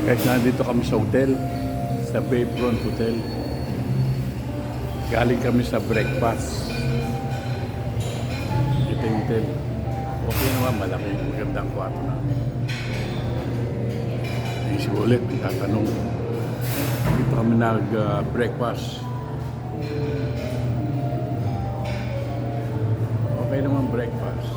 Guys, nandito kami sa hotel, sa Bayfront Hotel. Galing kami sa breakfast. Ito yung hotel. Okay naman, malaki, magandang kwarto na. Naisip ulit, may tatanong. Dito kami nag-breakfast. Okay naman breakfast.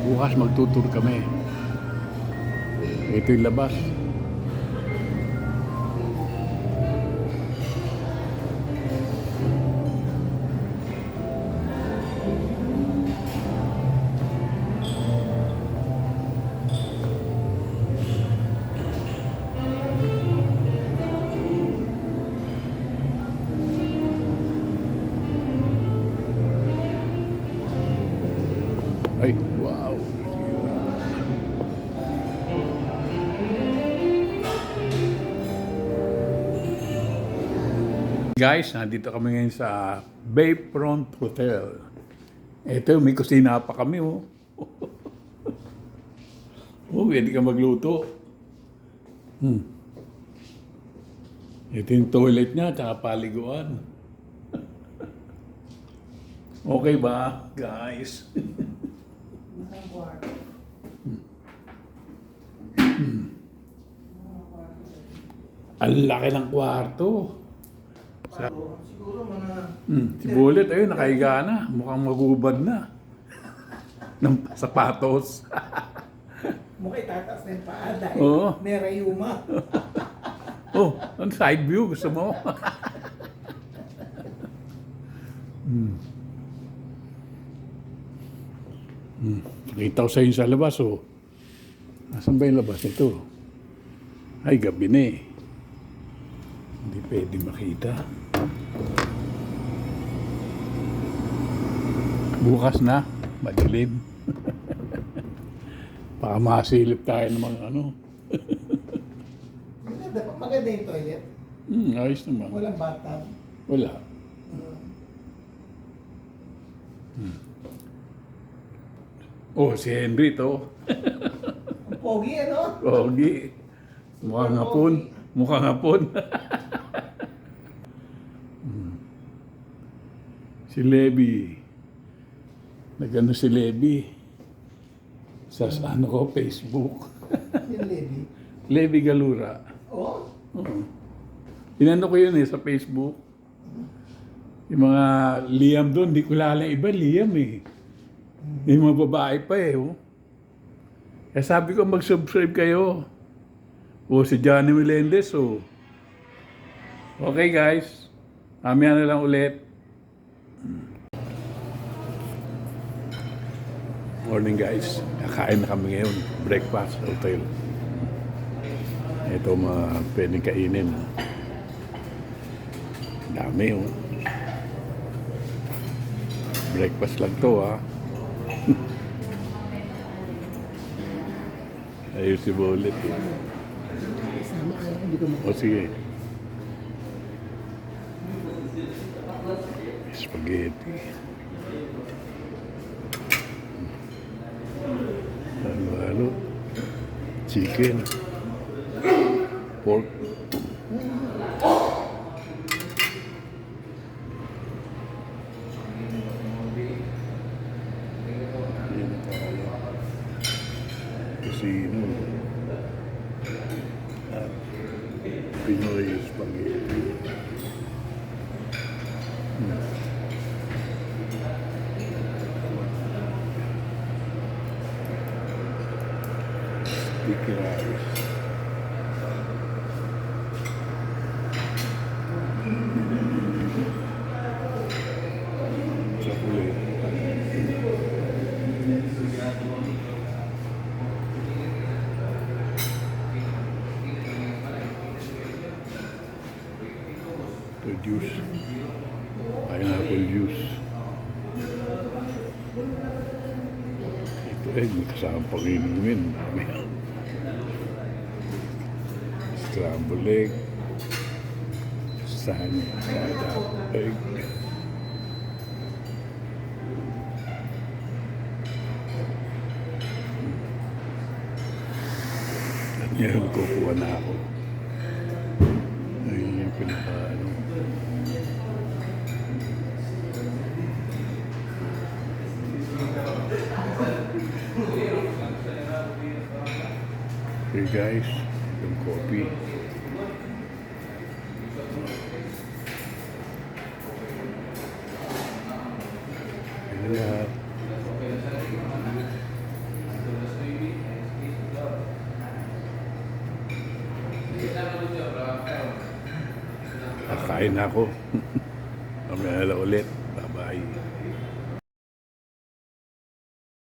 Bukas magtutur kami. Ito yung labas. Ay, wow. Guys, nandito kami ngayon sa Bayfront Hotel. Ito, may kusina pa kami, oh. Oh, pwede ka magluto. Ito yung toilet niya, tsaka paliguan. Okay ba, guys? Ang laki ng kwarto. Siguro mga... Si Bullet, ayun, nakahiga na. Mukhang magubad na. Ng sapatos. Mukhang itataas na yung paa dahil Oo. may rayuma. Oh, ang side view, gusto mo? Nakita ko sa inyo sa labas, oh. Nasaan ba yung labas ito? Ay, gabi na eh. Hindi pwede makita. Bukas na, madilim. Baka masilip tayo ng mga ano. Maganda yung toilet. Ayos naman. Walang bathtub. Wala. Oh, si Henry to. Ang pogi, ano? Pogi. Mukhang hapon. Mukhang hapon. Si Levi. Nagano si Levi. Sa ano ko, Facebook. Yung lady. Levi Galura. Oh? Inano ko yun sa Facebook. Yung mga Liam doon, di ko lala iba, Liam eh. Yung mga babae pa eh. Oh. Kaya sabi ko, mag-subscribe kayo. O si Johnny Melendez, oh. Okay guys. Mamaya na lang ulit. Morning guys. Kakain na kami ngayon. Breakfast sa hotel. Ito mga pwedeng kainin. Dami oh. Breakfast lang to ah. Ayun si Bullet. Sama ka lang, hindi ko O sige. Spaghetti. Halo-halo. Chicken. Pork. Yan tayo. Casino. At Pinoy spaghetti. Sticky rice. Chocolate. Ito juice. Pineapple juice. Ito may kasama pang inumin. scrambled egg, sunny side up egg. At ngayon kukuha na ako. Ayun yung pinaka ano. Okay guys, yung coffee. Ayun lahat. Kakain na ako. Mamaya ulit.